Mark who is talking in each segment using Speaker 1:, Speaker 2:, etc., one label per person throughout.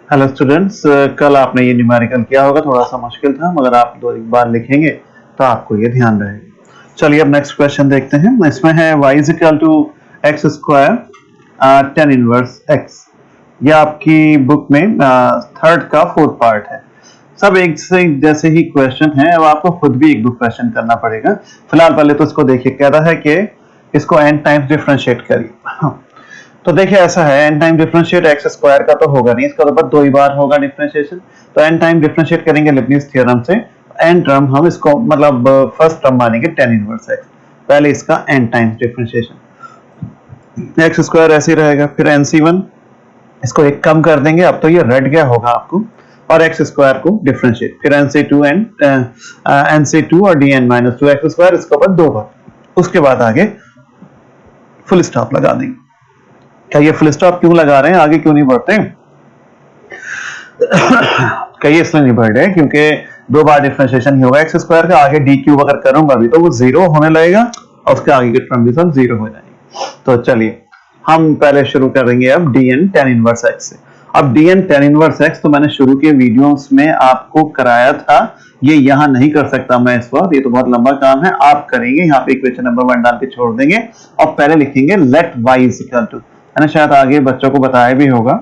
Speaker 1: Hello students, कल आपने ये न्यूमेरिकल किया होगा, थोड़ा सा मुश्किल था मगर आप दो एक बार लिखेंगे तो आपको ये ध्यान रहेगा। चलिए अब नेक्स्ट क्वेश्चन देखते हैं। इसमें है y is equal to X square tan inverse X. ये आपकी बुक में थर्ड का फोर्थ पार्ट है। सब एक से जैसे ही क्वेश्चन है, अब आपको खुद भी एक दो क्वेश्चन करना पड़ेगा। फिलहाल पहले तो इसको देखिए, कह रहा है कि इसको n टाइम्स डिफरेंशिएट करिए। तो देखिए ऐसा है, n time differentiate x square का तो होगा नहीं, इसका तो बस दो ही बार होगा डिफरेंशिएशन। तो n टाइम डिफरेंशिएट करेंगे लिबनिज़ थ्योरम से। n टर्म हम इसको मतलब फर्स्ट टर्म मानेंगे टेन इनवर्स एक्स। पहले इसका n times differentiation, x square ऐसे ही रहेगा। फिर nc1, इसको एक कम कर देंगे, अब तो ये रट गया होगा आपको, और एक्स स्क्वायर को डिफरेंशिएट, फिर nc2 nc2 और dn minus two X square, इसको बस दो बार। उसके बाद आगे फुल स्टॉप लगा देंगे। क्या ये फुल स्टॉप क्यों लगा रहे हैं, आगे क्यों नहीं बढ़ते? कहिए इसलिए नहीं बढ़ रहे क्योंकि दो बार डिफरेंशिएशन ही होगा एक्स स्क्वायर का। आगे डी क्यूब अगर करूंगा भी तो वो जीरो होने लगेगा और उसके आगे के टर्म भी सब जीरो हो जाएंगे। तो चलिए हम पहले शुरू करेंगे अब D N tan inverse X से। अब D N tan inverse X तो मैंने शुरू के वीडियोस में आपको कराया था, ये यहाँ नहीं कर सकता मैं इस वक्त, ये तो बहुत लंबा काम है। आप करेंगे यहाँ पे इक्वेशन नंबर 1 डाल के छोड़ देंगे और पहले लिखेंगे let Y is equal to, मैंने शायद आगे बच्चों को बताया भी होगा।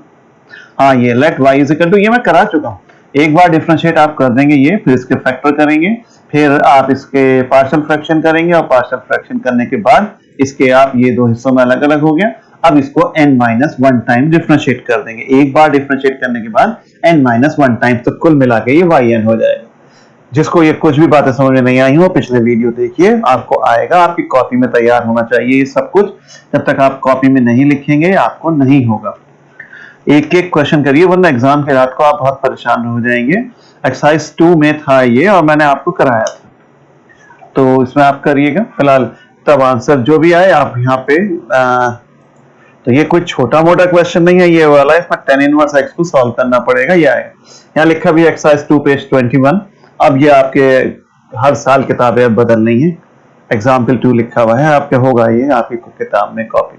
Speaker 1: हाँ, ये let y is equal to, ये मैं करा चुका हूँ। एक बार डिफरेंशिएट आप कर देंगे ये, फिर इसके फैक्टर करेंगे, फिर आप इसके पार्शियल फ्रैक्शन करेंगे और पार्शियल फ्रैक्शन करने के बाद इसके आप ये दो हिस्सों में अलग अलग हो गया। अब इसको n-1 टाइम डिफरेंशिएट कर देंगे। एक बार डिफरेंशिएट करने के बाद n-1 टाइम, तो कुल मिला के ये yn हो जाएगा। जिसको ये कुछ भी बातें समझ में नहीं आई हो, पिछले वीडियो देखिए, आपको आएगा। आपकी कॉपी में तैयार होना चाहिए ये सब कुछ। जब तक आप कॉपी में नहीं लिखेंगे आपको नहीं होगा। एक एक क्वेश्चन करिए, वरना एग्जाम के रात को आप बहुत परेशान हो जाएंगे। एक्सरसाइज 2 में था ये और मैंने आपको कराया था, तो इसमें आप करिएगा। फिलहाल तब आंसर जो भी आए आप यहाँ पे तो ये कोई छोटा मोटा क्वेश्चन नहीं है ये वाला, इसमें टेन इनवर्स एक्स को सॉल्व करना पड़ेगा। ये आएगा, यहाँ लिखा भी एक्सरसाइज 2 पेज 21। अब ये आपके हर साल किताबें अब बदल नहीं है, एग्जाम्पल 2 लिखा हुआ है आपके, होगा ये आपकी किताब में कॉपी।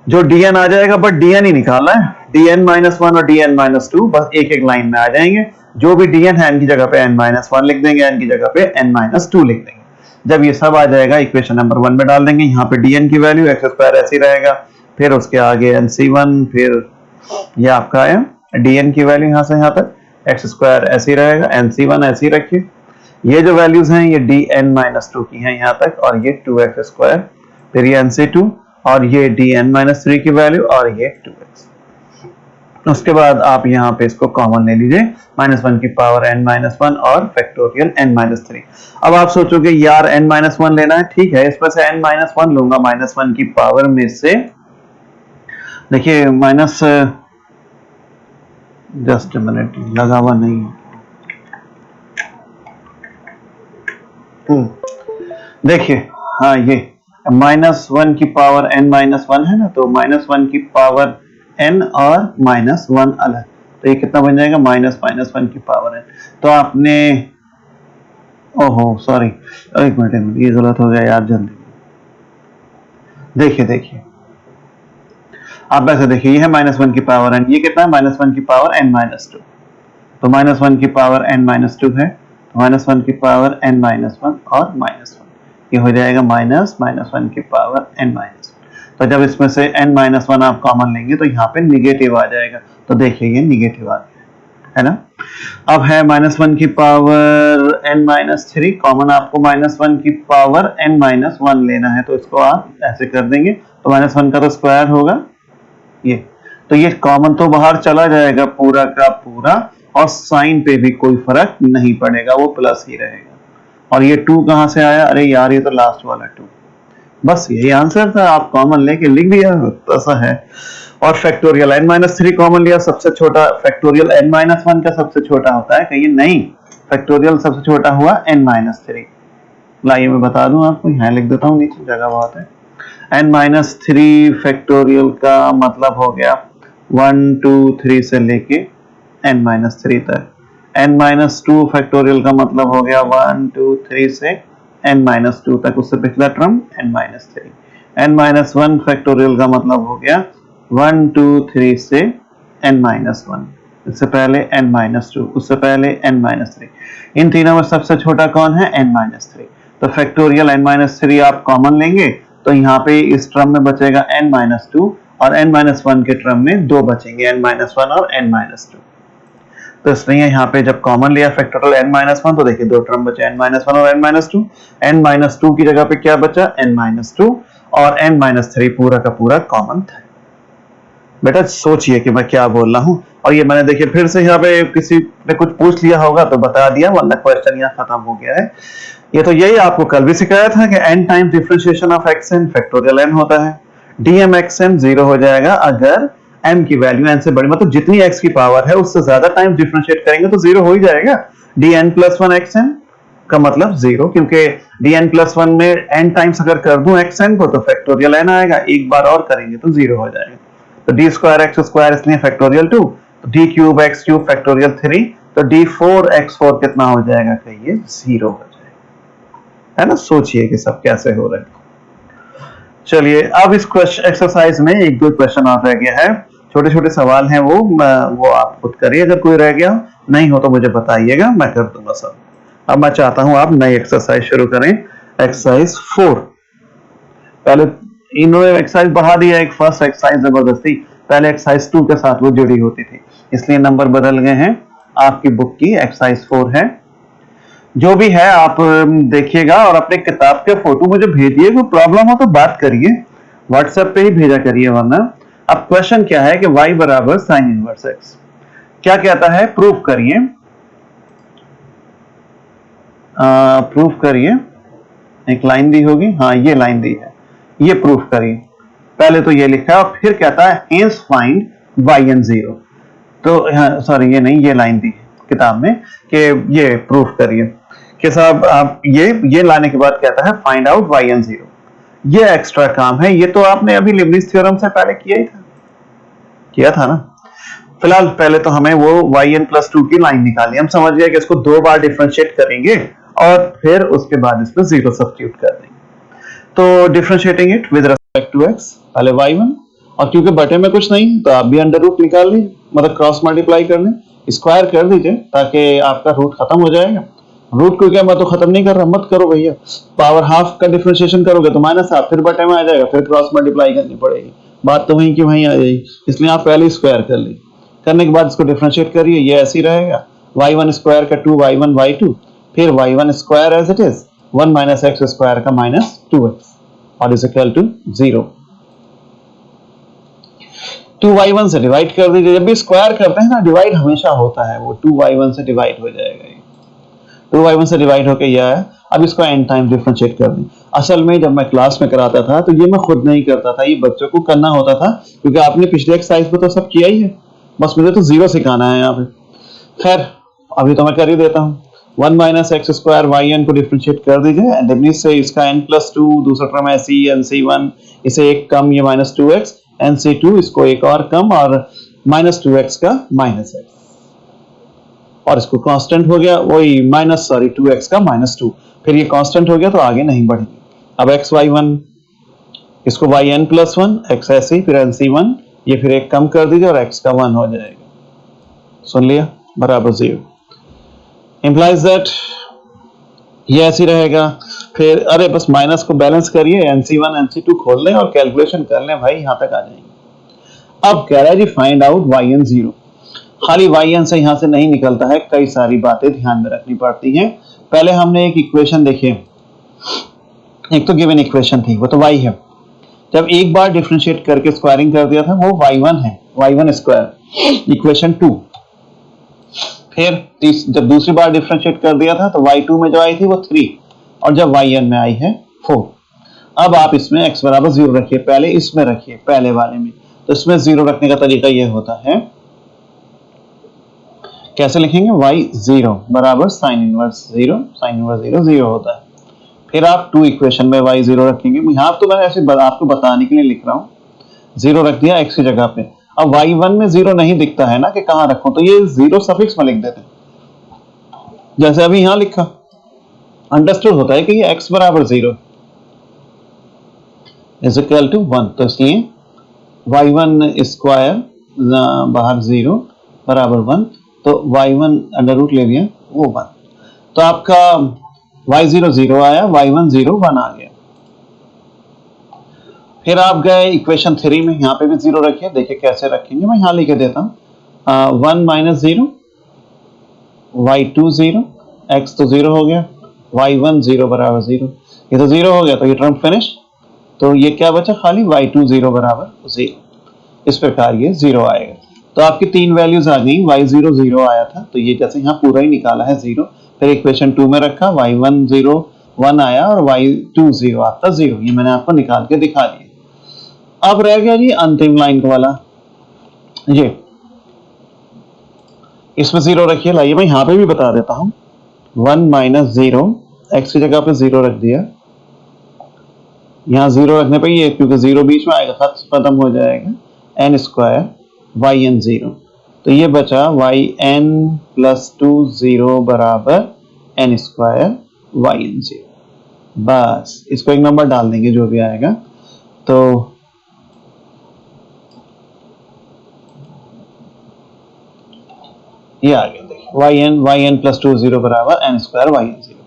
Speaker 1: जो dn आ जाएगा, बट dn ही निकालना है, dn-1 और dn-2 बस एक एक लाइन में आ जाएंगे। जो भी dn है n की जगह पे n-1 लिख देंगे, n की जगह पे n-2 लिख देंगे। जब ये सब आ जाएगा इक्वेशन नंबर 1 में डाल देंगे। यहाँ पे dn की वैल्यू एक्स स्क्वायर ऐसी रहेगा, फिर उसके आगे nc1, फिर ये आपका है dn की वैल्यू यहाँ से यहाँ तक एक्स स्क्वायर ऐसी रहेगा, nc1 ऐसी रखिए। ये जो वैल्यूज हैं ये dn-2 की हैं यहाँ तक, और ये 2x स्क्वायर, फिर ये nc2 और ये dn-3 की वैल्यू और ये 2x। उसके बाद आप यहाँ पे इसको कॉमन ले लीजिए, -1 की पावर n-1 और फैक्टोरियल n-3। अब आप सोचोगे यार n-1 लेना है, ठीक है, इसमें से n-1 लूंगा -1 की पावर में से। देखिए माइनस, जस्ट मिनट, लगा हुआ नहीं है। देखिए हाँ, ये -1 की पावर n-1 है ना, तो -1 की पावर n और -1 अलग, तो ये कितना बन जाएगा, -1 की पावर n। तो आपने, ओहो सॉरी, एक मिनट, ये गलत हो गया यार, जल्दी देखिए आप ऐसे देखिए, ये है -1 की पावर n, ये कितना है, -1 की पावर n-2, तो -1 की पावर n-2 है, -1 की पावर n-1 और -1, ये हो जाएगा -1 की पावर n-1। तो जब इसमें से n-1 आप कॉमन लेंगे तो यहाँ पे निगेटिव आ जाएगा, तो देखिए ये निगेटिव आ गया है ना। अब है -1 की पावर n-3, कॉमन आपको -1 की पावर n-1 लेना है, तो इसको आप ऐसे कर देंगे, तो -1 का तो स्क्वायर होगा ये, तो ये कॉमन तो बाहर चला जाएगा पूरा का पूरा, और साइन पे भी कोई फर्क नहीं पड़ेगा, वो प्लस ही रहेगा। और ये 2 कहां से आया, अरे यार ये तो लास्ट वाला 2, बस यही आंसर था, आप कॉमन लेके लिख दिया, ऐसा है। और फैक्टोरियल n-3 कॉमन लिया, सबसे छोटा फैक्टोरियल n-1 का सबसे छोटा होता है, कहिए नहीं, फैक्टोरियल सबसे छोटा हुआ n-3। लाइए मैं बता दूं आपको, यहाँ लिख देता हूँ, नीचे जगह बहुत है। n-3 फैक्टोरियल का मतलब हो गया 1 2 3 से लेके n-3 तक। n-2 फैक्टोरियल का मतलब हो गया 1 2 3 से n-2 तक, उससे पिछला टर्म n-3। n-1 फैक्टोरियल का मतलब हो गया 1 2 3 से n-1, इससे पहले n-2, उससे पहले n-3। इन तीनों में सबसे छोटा कौन है? n-3। तो फैक्टोरियल n-3 आप कॉमन लेंगे तो यहाँ पे इस टर्म में बचेगा n-2 और n-1 के टर्म में 2 बचेंगे, n-1 और n-2। तो इसलिए यहाँ पे जब कॉमन लिया फैक्टोरियल n-1 तो देखिए 2 टर्म बचे n-1 और n-2। n-2 की जगह पे क्या बचा? n-2 और n-3 पूरा का पूरा कॉमन था। बेटा सोचिए कि मैं क्या बोल रहा हूँ, और ये मैंने देखिए फिर से यहाँ पे किसी ने कुछ पूछ लिया होगा तो बता दिया, वरना क्वेश्चन यहाँ खत्म हो गया है। ये तो यही आपको कल भी सिखाया था कि n times differentiation of xn factorial n होता है। dmxn 0 हो जाएगा अगर m की वैल्यू n से बड़ी, मतलब जितनी x की पावर है उससे ज्यादा टाइम्स डिफरेंशिएट करेंगे तो 0 हो ही जाएगा। dn+1 xn का मतलब 0, क्योंकि dn+1 में n टाइम्स अगर कर दूं xn को तो फैक्टोरियल n आएगा, एक बार और करेंगे तो 0 हो जाएगा। तो d2x² इसलिए फैक्टोरियल 2, तो d3x³ फैक्टोरियल 3, तो d4x4 कितना हो जाएगा? कहिए 0 हो जाएगा, है ना। सोचिए कि सब कैसे हो रहा है। चलिए अब इस एक्सरसाइज में एक दो क्वेश्चन और रह गया है, छोटे छोटे सवाल हैं, वो आप खुद करिए, अगर कोई रह गया नहीं हो तो मुझे बताइएगा, मैं कर दूंगा सब। अब मैं चाहता हूं आप नई एक्सरसाइज शुरू करें, एक्सरसाइज 4। पहले इन्होंने एक्सरसाइज बढ़ा दिया, एक फर्स्ट एक्सरसाइज जबरदस्ती, पहले एक्सरसाइज 2 के साथ वो जुड़ी होती थी, इसलिए नंबर बदल गए हैं। आपकी बुक की एक्सरसाइज 4 है, जो भी है आप देखिएगा और अपने किताब के फोटो मुझे भेजिए, कोई प्रॉब्लम हो तो बात करिए, व्हाट्सएप पे ही भेजा करिए वरना। अब क्वेश्चन क्या है कि y बराबर साइन इनवर्स x, क्या कहता है? प्रूफ करिए, प्रूफ करिए। एक लाइन दी होगी, हाँ ये लाइन दी है, ये प्रूफ करिए। पहले तो ये लिखा है और फिर कहता है हेंस फाइंड yn 0, तो सॉरी ये नहीं, ये लाइन दी है किताब में कि ये प्रूफ करिए कि साहब आप ये लाने के बाद कहता है फाइंड आउट yn 0। ये एक्स्ट्रा काम है, ये तो आपने अभी लिबनिज थ्योरम से पहले किया था ना। फिलहाल पहले तो हमें वो yn+2 की लाइन निकालनी है, हम समझ गए कि इसको 2 बार डिफरेंशिएट करेंगे और फिर उसके बाद इसमें 0 सब्स्टिट्यूट कर देंगे। तो differentiating it with respect to x, पहले y1, और क्योंकि बटे में कुछ नहीं तो आप भी अंडर रूट निकाल लीजिए, मतलब क्रॉस मल्टीप्लाई कर लें, स्क्वायर कर दीजिए ताकि आपका रूट खत्म हो जाएगा। रूट को क्या मैं तो खत्म नहीं कर रहा, मत करो भैया, पावर हाफ का डिफरेंशिएशन करोगे तो -1, फिर बटे में आ जाएगा, फिर क्रॉस मल्टीप्लाई करनी पड़ेगी, बात तो वहीं की वहीं आ जाएगी, इसलिए आप पहले स्क्वायर कर लीजिए। करने के बाद इसको डिफरेंशिएट करिए, ये ऐसे ही रहेगा, y1 स्क्वायर का 2y1 y2, फिर y1 square as it is 1 - x square का -2x और इज इक्वल टू 0। 2y1 से डिवाइड कर दीजिए, जब भी स्क्वायर करते हैं ना डिवाइड हमेशा होता है, वो 2y1 से डिवाइड हो जाएगा, 2y1 से डिवाइड होकर यह है। अब इसको n टाइम डिफरेंशिएट कर दें। असल में जब मैं क्लास में कराता था तो ये मैं खुद नहीं करता था, ये बच्चों को करना होता था, क्योंकि आपने पिछले एक्सरसाइज में तो सब किया ही है, बस मुझे तो 0 सिखाना है यहाँ पे। खैर अभी तो मैं कर ही देता हूँ। 1 - x स्क्वायर yn को डिफरेंशिएट कर दीजिए, एंड से इसका n+2, दूसरा टर्म है c nc1, इसे एक कम, ये -2x, nc2 इसको एक और कम, और -2x का -x, और इसको कांस्टेंट हो गया, वही 2x का -2, फिर ये कांस्टेंट हो गया तो आगे नहीं बढ़ेगी। अब x y1, इसको yn+1, x ऐसे ही, फिर nc1, ये फिर एक कम कर दीजिए और x का 1 हो जाएगा, सुन लिया, बराबर 0। इंप्लाइज दैट ये ऐसे रहेगा, फिर अरे बस माइनस को बैलेंस करिए, nc1 nc2 खोल लें और कैलकुलेशन कर लें भाई, यहां तक आ जाएंगे। अब कह रहा है जी फाइंड आउट yn 0, खाली yn से यहां से नहीं निकलता है, कई सारी बातें ध्यान में रखनी पड़ती हैं। पहले हमने एक इक्वेशन देखी, एक तो गिवन इक्वेशन थी, वो तो y है, जब एक बार डिफरेंशिएट करके स्क्वायरिंग कर दिया था वो y1 है, y1 स्क्वायर इक्वेशन 2। फिर जब दूसरी बार डिफरेंशिएट कर दिया था तो y2 में जो आई थी वो 3, और जब yn में आई है 4। अब आप इसमें x बराबर 0 रखिए, पहले इसमें रखिए, पहले वाले में, तो इसमें 0 रखने का तरीका यह होता है, कैसे लिखेंगे, y0 बराबर साइन इनवर्स 0, साइन इनवर्स 0 0 होता है। फिर आप 2 इक्वेशन में y0 रखेंगे, यहाँ तो मैं ऐसे आपको बताने के लिए लिख रहा हूँ, 0 रख दिया x की जगह पे। अब y1 में 0 नहीं दिखता है ना कि कहाँ रखूं, तो ये 0 सफिक्स में लिख देते हैं, जैसे अभी यहाँ लिखा, अंडरस्टूड होता है कि ये x बराबर 0 इज इक्वल टू 1, तो इसलिए y1 स्क्वायर बाहर 0 बराबर 1, तो y1 अंडर रूट ले लिया वो 1, तो आपका y0 0 आया, y1 0 1 आ गया। फिर आप गए इक्वेशन 3 में, यहाँ पे भी 0 रखिए, देखिए कैसे रखेंगे, मैं यहाँ लिखे देता हूँ 1 माइनस 0, y2 0, x तो 0 हो गया, y1 0 बराबर 0, ये तो 0 हो गया तो ये टर्म फिनिश, तो ये क्या बचा खाली y2 0 बराबर 0, इस प्रकार ये 0 आएगा। तो आपकी तीन वैल्यूज आ गई, y0 0 आया था तो ये जैसे यहाँ पूरा ही निकाला है 0, फिर इक्वेशन 2 में रखा, y1 0 1 आया और y2 0 आपका 0, ये मैंने आपको निकाल के दिखा दिया। अब रह गया जी अंतिम लाइन वाला, ये इसमें 0 रखिए, लाइए मैं यहाँ पे भी बता देता हूँ, 1 माइनस 0, x की जगह पे 0 रख दिया, यहाँ 0 रखने पे ये क्योंकि 0 बीच में आएगा खत्म हो जाएगा, n स्क्वायर yn 0, तो ये बचा yn प्लस 2 0 बराबर n स्क्वायर yn 0, बस इसको एक नंबर डाल देंगे जो भी आएगा, तो ये आ गया, देखिए yn प्लस 2 0 बराबर n स्क्वायर yn 0।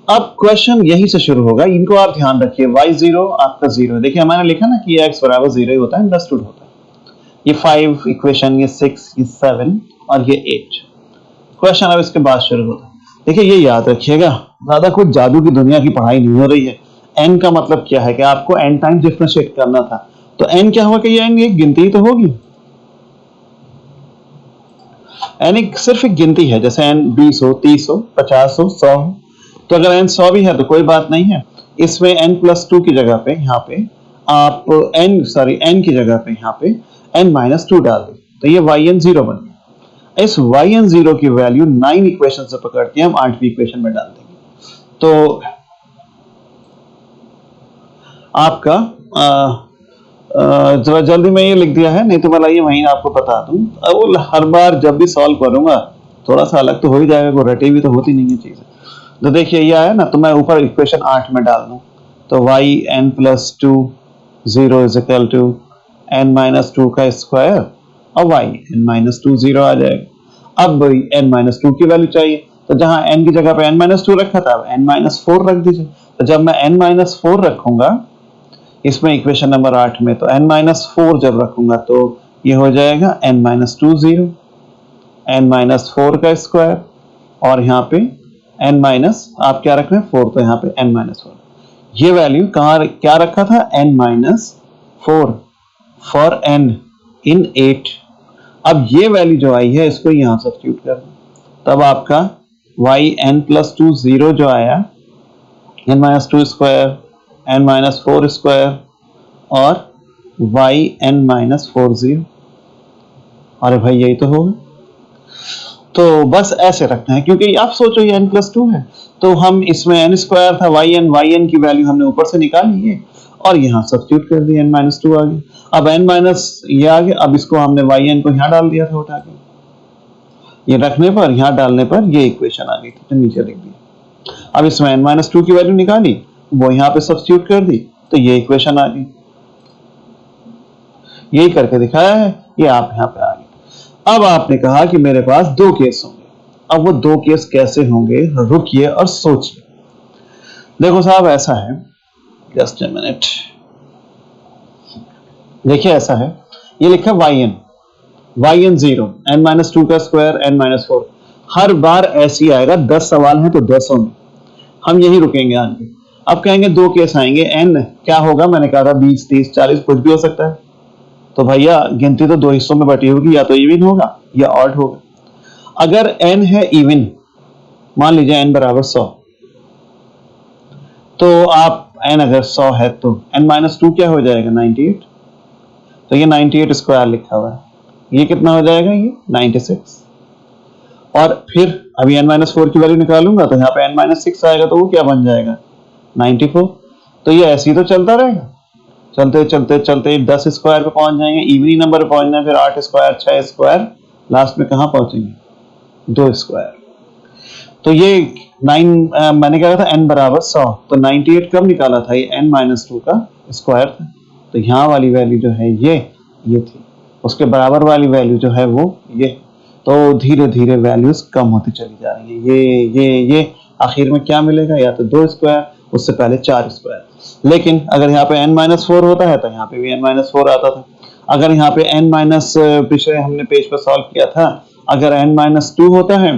Speaker 1: अब क्वेश्चन यही से शुरू होगा, इनको आप ध्यान रखिए, y0 आपका 0, देखिए मैंने लिखा ना कि ये x बराबर 0 ही होता है, अंडरस्टूड होता है, ये 5 इक्वेशन, ये 6, ये 7 और ये 8। क्वेश्चन अब इसके बाद शुरू होता है, देखिए ये याद रखिएगा, ज्यादा कुछ जादू की दुनिया की पढ़ाई नहीं हो रही है। n का मतलब क्या है कि आपको n टाइम डिफरेंशिएट करना था, तो n क्या होगा कि ये n एक गिनती ही तो होगी, n एक सिर्फ एक गिनती है, जैसे n 20 हो, 30 हो, 50 हो, 100 हो, तो अगर n 100 भी है तो कोई बात नहीं है, इसमें n प्लस 2 की जगह पे यहाँ पे आप n की जगह पे यहाँ पे n माइनस 2 डाल दें, तो ये yn 0 बन गया। इस yn 0 की वैल्यू 9 इक्वेशन से पकड़ के हम 8वीं इक्वेशन में डाल देंगे, तो आपका जरा जल्दी में ये लिख दिया है, नहीं तो मैं लाइए वहीं आपको बता दूं, अब हर बार जब भी सॉल्व करूंगा थोड़ा सा अलग तो हो ही जाएगा, कोई रटी भी तो होती नहीं है चीजें। तो देखिए ये आया ना, तो मैं ऊपर इक्वेशन 8 में डाल दूं, तो yn plus 2 0 is equal to n minus 2 का स्क्वायर और yn माइनस 2 0 आ जाएगा। अब n माइनस 2 की वैल्यू चाहिए, तो जहां n की जगह पे n माइनस 2 रखा था, अब n माइनस 4 रख दीजिए, तो जब मैं n माइनस 4 रखूंगा इसमें इक्वेशन नंबर 8 में, तो n माइनस 4 जब रखूंगा तो ये हो जाएगा n माइनस 2 0, n माइनस 4 का स्क्वायर और यहाँ पे n माइनस आप क्या रख रहे हैं 4, तो यहाँ पे n माइनस 4, ये वैल्यू कहाँ क्या रखा था n माइनस 4 फॉर n इन 8। अब ये वैल्यू जो आई है इसको यहाँ सब्स्टिट्यूट कर दें, तब आपका yn प्लस 2 0 जो आया, n minus 2 square, n minus 4 square और yn माइनस 4 0, अरे भाई यही तो होगा। तो बस ऐसे रखना है, क्योंकि आप सोचो ये n प्लस 2 है, तो हम इसमें n स्क्वायर था, yn की वैल्यू हमने ऊपर से निकाली है और यहाँ सब्स्टिट्यूट कर दिया, n माइनस 2 आ गया। अब n माइनस ये आ गया, अब इसको हमने yn को यहाँ डाल दिया था उठा के, ये रखने पर यहाँ डालने पर ये इक्वेशन आ गई थी, तो नीचे लिख दिया। अब इसमें n माइनस 2 की वैल्यू निकाली, वो यहाँ पे सब्स्टिट्यूट कर दी, तो ये इक्वेशन आ गई, यही करके दिखाया है, ये आप यहाँ पे आ गए। अब आपने कहा कि मेरे पास 2 केस होंगे, अब वो 2 केस कैसे होंगे, रुकिए और सोचिए। देखो साहब ऐसा है, जस्ट ए मिनट, देखिए ऐसा है, ये लिखा yn 0, n माइनस 2 का स्क्वायर, n माइनस 4, हर बार ऐसी आएगा, 10 सवाल हैं तो 10 में हम यही रुकेंगे आगे। अब कहेंगे 2 केस आएंगे, n क्या होगा, मैंने कहा था 20 30 40 कुछ भी हो सकता है, तो भैया गिनती तो 2 हिस्सों में बटी होगी, या तो इवन होगा या ऑड होगा। अगर n है इवन, मान लीजिए n बराबर 100, तो आप n अगर 100 है तो n माइनस 2 क्या हो जाएगा 98, तो ये 98 स्क्वायर लिखा हुआ है, ये कितना हो जाएगा, ये 96, और फिर अभी n माइनस 4 की वैल्यू निकालूंगा तो यहाँ पे n माइनस 6 आएगा, तो वो क्या बन जाएगा 94। तो ये ऐसे ही तो चलता रहेगा, चलते चलते चलते 10 स्क्वायर पे पहुंच जाएंगे, इवनी नंबर पे पहुंचना है, फिर 8 स्क्वायर 6 स्क्वायर, लास्ट में कहां पहुंचेंगे 2 स्क्वायर। तो ये 9 मैंने क्या कहा था n बराबर 100, तो 98 कब निकाला था, ये n माइनस 2 का स्क्वायर था, तो यहाँ वाली वैल्यू जो है ये थी। उसके बराबर वाली वैल्यू जो है वो ये, तो धीरे धीरे वैल्यूज कम होती चली जा रही है। ये आखिर में क्या मिलेगा, या तो 2 स्क्वायर, उससे पहले 4 स्क्वायर। लेकिन अगर यहाँ पे n-4 होता है तो यहाँ पे भी n-4 आता था। अगर यहाँ पे पिछले हमने पेज पर सॉल्व किया था, अगर n-2 होता है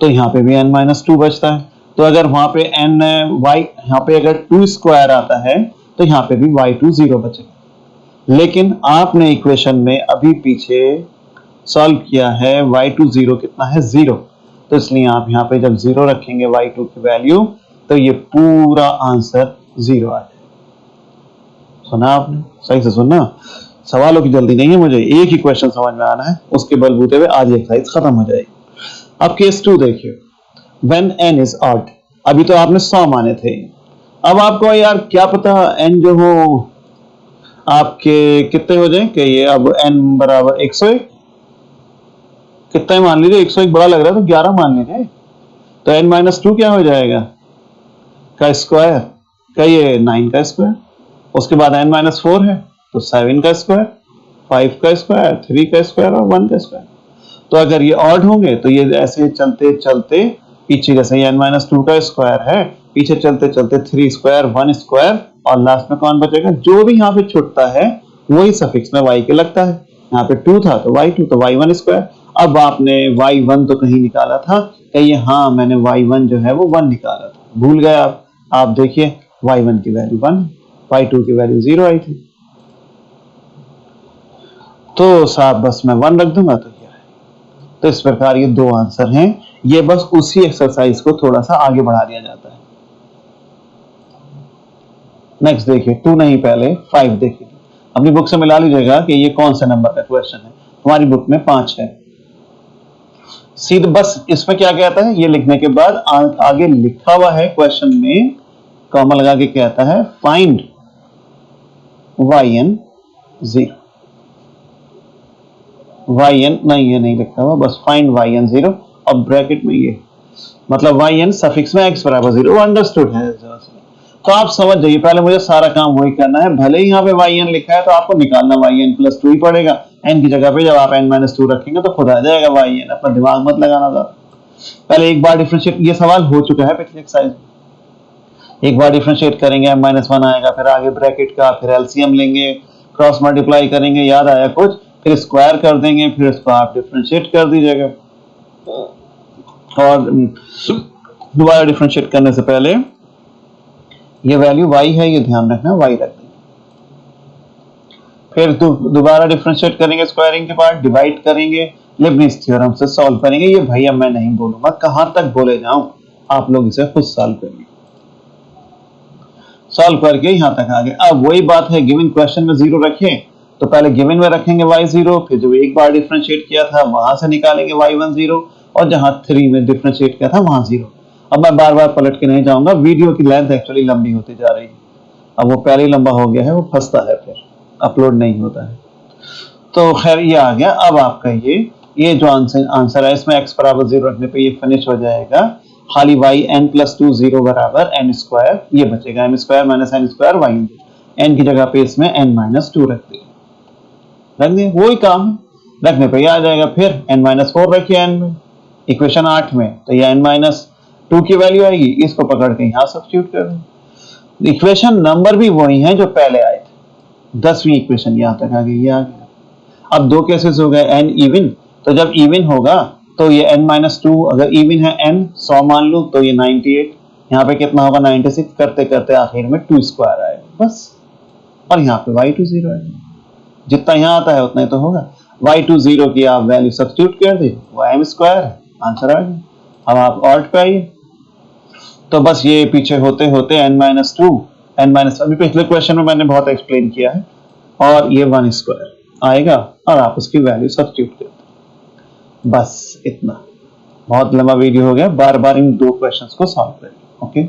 Speaker 1: तो यहाँ पे भी n-2 बचता है। तो अगर वहां पे यहाँ पे अगर 2 स्क्वायर आता है तो यहाँ पे भी y2 0 बचेगा। लेकिन आपने इक्वेशन में अभी पीछे सॉल्व किया है, y2 0 कितना है, 0, तो इसलिए आप यहाँ पे जब 0 रखेंगे y2 की वैल्यू तो ये पूरा आंसर 0 आ जाएगा। सुना आपने, सही से सुनना, सवालों की जल्दी नहीं है, मुझे एक ही क्वेश्चन समझ में आना है, उसके बलबूते पे आज एक्सरसाइज खत्म हो जाएगी। अब केस 2 देखिए, when n is odd, अभी तो आपने 100 माने थे, अब आपको यार क्या पता n जो हो आपके कितने हो जाए कि ये अब n बराबर 101, कितना मान लीजिए, 101 बड़ा लग रहा है तो 11 मान लीजिए, तो n-2 क्या हो जाएगा, का स्क्वायर, का ये 9 का स्क्वायर, उसके बाद n-4 है तो 7 का स्क्वायर, 5 का स्क्वायर, 3 का स्क्वायर और 1 का स्क्वायर। तो अगर ये ऑड होंगे तो ये ऐसे चलते चलते पीछे, जैसे ये n-2 का स्क्वायर है, पीछे चलते चलते 3 स्क्वायर, 1 स्क्वायर और लास्ट में कौन बचेगा, जो भी यहाँ पे छूटता है वही सफिक्स में y के लगता है। यहाँ पे 2 था तो y2, तो y1 स्क्वायर। अब आपने y1 तो कहीं निकाला था, कहिए हाँ मैंने y1 जो है वो 1 निकाला था, भूल गए आप देखिए y1 की वैल्यू 1, y2 की वैल्यू 0 आई थी, तो साहब बस मैं 1 रख दूंगा तो क्या है। तो इस प्रकार ये 2 आंसर हैं, ये बस उसी एक्सरसाइज को थोड़ा सा आगे बढ़ा दिया जाता है। नेक्स्ट देखिए, 2 नहीं पहले 5 देखिए, अपनी बुक से मिला लीजिएगा कि ये कौन सा नंबर का क्वेश्चन है। हमारी बुक में 5 है, सीधे बस इसमें क्या कहता है, ये लिखने के बाद आगे लिखा हुआ है क्वेश्चन में, कॉमा लगा के कहता है फाइंड yn 0, yn नहीं, ये नहीं लिखा हुआ, बस फाइंड yn 0 और ब्रैकेट में ये, मतलब yn सफिक्स में x बराबर 0, अंडरस्टूड है। तो आप समझ जाइए, पहले मुझे सारा काम वही करना है, भले ही यहाँ पे yn लिखा है तो आपको निकालना yn+2 ही पड़ेगा, n की जगह पे जब आप n-2 रखेंगे तो खुद आ जाएगा yn, अपना दिमाग मत लगाना था। पहले एक बार डिफरेंशिएट, ये सवाल हो चुका है पिछले एक्सरसाइज में, एक बार डिफरेंशिएट करेंगे m-1 आएगा, फिर आगे ब्रैकेट का, फिर एलसीएम लेंगे, क्रॉस मल्टीप्लाई करेंगे, याद आया कुछ, फिर स्क्वायर कर देंगे, फिर इसको आप डिफरेंशिएट कर दीजिएगा, और दोबारा डिफरेंशिएट करने से पहले ये वैल्यू y है, ये ध्यान रखना, y रख देंगे, फिर दोबारा डिफरेंशिएट करेंगे, स्क्वायरिंग के बाद डिवाइड करेंगे, लिबनिट्ज थ्योरम से सॉल्व करेंगे। ये भैया मैं नहीं बोलूंगा, कहां तक बोले जाऊं, आप लोग इसे खुद सॉल्व करेंगे। सॉल्व करके यहां तक आ गए। अब वही बात है, गिवन क्वेश्चन में 0 रखें तो पहले गिवन में रखेंगे y0, फिर जो एक बार डिफरेंशिएट किया था वहां से निकालेंगे y1 0, और जहां 3 में डिफरेंशिएट किया था वहां 0। अब मैं बार बार पलट के नहीं जाऊंगा, वीडियो की लेंथ एक्चुअली लंबी होती जा रही है, अब वो पहले ही लंबा हो गया है, वो फंसता है, फिर अपलोड नहीं होता है। तो खैर ये आ गया। अब आपका ये जो आंसर है, इसमें x बराबर 0 रखने पे ये फिनिश हो जाएगा, खाली yn+2 0 बराबर n स्क्वायर, ये बचेगा m square minus n square y, n की जगह पे इसमें n-2 रख दिए, वही काम है, रखने पे ये आ जाएगा। फिर n-4 रखिए n में, इक्वेशन 8 में, तो ये n-2 की वैल्यू आएगी, इसको पकड़ के यहाँ सब्स्टिट्यूट कर दें। इक्वेशन नंबर भी वही है जो पहले आए थे, 10वीं इक्वेशन यहाँ तक आ गई, ये आ गया। अब 2 केसेस हो गए, n इवन, तो जब इवन होगा तो ये n-2, अगर इवन है n 100 मान लो तो ये 98, यहाँ पे कितना होगा 96, करते करते आखिर में 2 स्क्वायर आएगा बस, और यहाँ पे y2 0 आएगा, जितना यहाँ आता है उतना ही तो होगा। y2 0 की आप वैल्यू सब्स्टिट्यूट कर दी, वो m स्क्वायर है, आंसर आ गया। अब आप ऑल्ट पे आइए, तो बस ये पीछे होते होते n-2, अभी पिछले क्वेश्चन में मैंने बहुत एक्सप्लेन किया है, और ये 1 स्क्वायर आएगा, और आप उसकी वैल्यू सब्स्टिट्यूट कर दें, बस इतना। बहुत लंबा वीडियो हो गया, बार बार इन 2 क्वेश्चंस को सॉल्व करें। ओके।